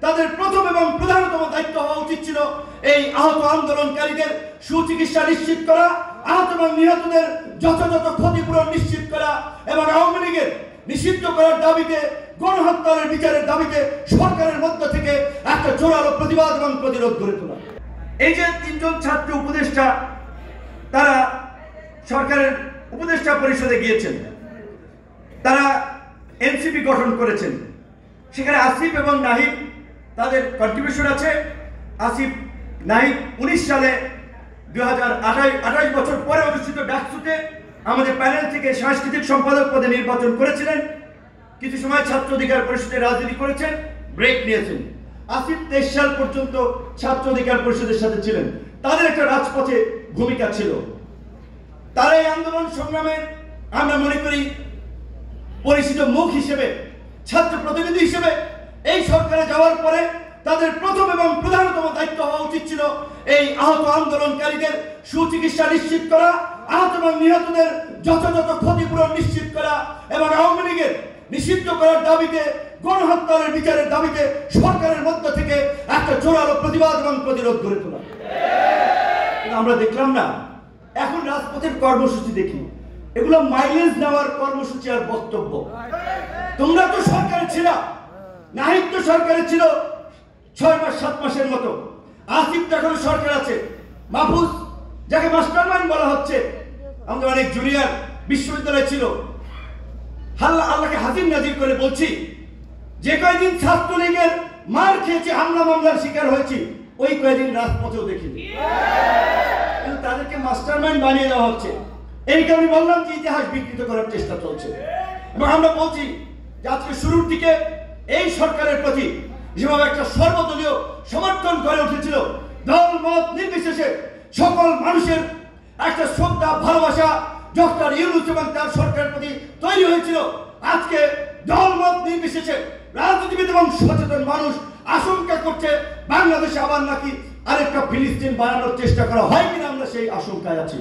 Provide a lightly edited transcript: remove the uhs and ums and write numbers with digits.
তাদের প্রথম এবং প্রধানতম দায়িত্ব হওয়া উচিত ছিল এই আহত আন্দোলনকারীদের সুচিকিৎসা নিশ্চিত করা, আহত এবং নিহতদের যথাযথ ক্ষতিপূরণ নিশ্চিত করা এবং আওয়ামী লীগের নিষিদ্ধ করার দাবিতে, গণহত্যার বিচারের দাবিতে সরকারের মধ্য থেকে একটা জোরালো প্রতিবাদ এবং প্রতিরোধ গড়ে তোলা। এই যে তিনজন ছাত্র উপদেষ্টা তারা সরকারের উপদেষ্টা পরিষদে গিয়েছেন, তারা এনসিপি গঠন করেছেন, সেখানে আসিফ এবং নাহিদ তাদের কন্ট্রিবিউশন আছে। আসিফ নাহিদ 19 সালে 28 বছর পরে অনুষ্ঠিত ডাকসুতে আমাদের প্যানেল থেকে সাংস্কৃতিক সম্পাদক পদে নির্বাচন করেছিলেন। কিছু সময় ছাত্র অধিকার পরিষদে রাজনীতি করেছেন, ব্রেক নিয়েছেন। আসিফ 23 সাল পর্যন্ত ছাত্র অধিকার পরিষদের সাথে ছিলেন। তাদের একটা রাজপথে ভূমিকা ছিল। তারা এই আন্দোলন সংগ্রামে আমরা মনে করি পরিচিত মুখ হিসেবে, ছাত্র প্রতিনিধি হিসেবে এই সরকারে যাওয়ার পরে তাদের প্রথম এবং প্রধানতম দায়িত্ব হওয়া উচিত ছিল এই আহত আন্দোলনকারীদের সুচিকিৎসা নিশ্চিত করা, আহত এবং নিহতদের যথাযথ ক্ষতিপূরণ নিশ্চিত করা এবং আওয়ামী লীগের নিষিদ্ধ করার দাবিতে, গণহত্যার বিচারের দাবিতে সরকারের মধ্য থেকে একটা জোরালো প্রতিবাদ এবং প্রতিরোধ গড়ে তোলা। আমরা দেখলাম না, এখন রাজপথের কর্মসূচি দেখি, এগুলো মাইলেজ নেওয়ার কর্মসূচি আর বক্তব্য। তোমরা তো সরকারে ছিল, নাহিদ তো সরকারে ছিল 6 মাস 7 মাসের মতো, আসিফ এখন সরকার আছে, মাহফুজ যাকে মাস্টারমাইন্ড বলা হচ্ছে, আমাদের অনেক জুনিয়র বিশ্ববিদ্যালয় ছিল, আল্লাহকে হাজির নাজির করে বলছি, যে কয়েকদিন ছাত্রলীগের মার খেয়েছি, হামলা মামলার শিকার হয়েছি, ওই কয়েকদিন রাজপথেও দেখিনি। কিন্তু তাদেরকে মাস্টারমাইন্ড বানিয়ে দেওয়া হচ্ছে। এই কারণে বললাম যে ইতিহাস বিকৃত করার চেষ্টা চলছে। এবং আমরা বলছি যে আজকে শুরুর দিকে এই সরকারের প্রতি যেভাবে একটা সর্বদলীয় সমর্থন গড়ে উঠেছিল, দল মত নির্বিশেষে সকল মানুষের একটা শ্রদ্ধা ভালোবাসা ডক্টর ইউনূস এবং তার সরকারের প্রতি তৈরি হয়েছিল, আজকে দল মত নির্বিশেষে রাজনীতিবিদ এবং সচেতন মানুষ আশঙ্কা করছে বাংলাদেশে আবার নাকি আরেকটা ফিলিস্তিন বানানোর চেষ্টা করা হয় কিনা। আমরা সেই আশঙ্কায় আছি।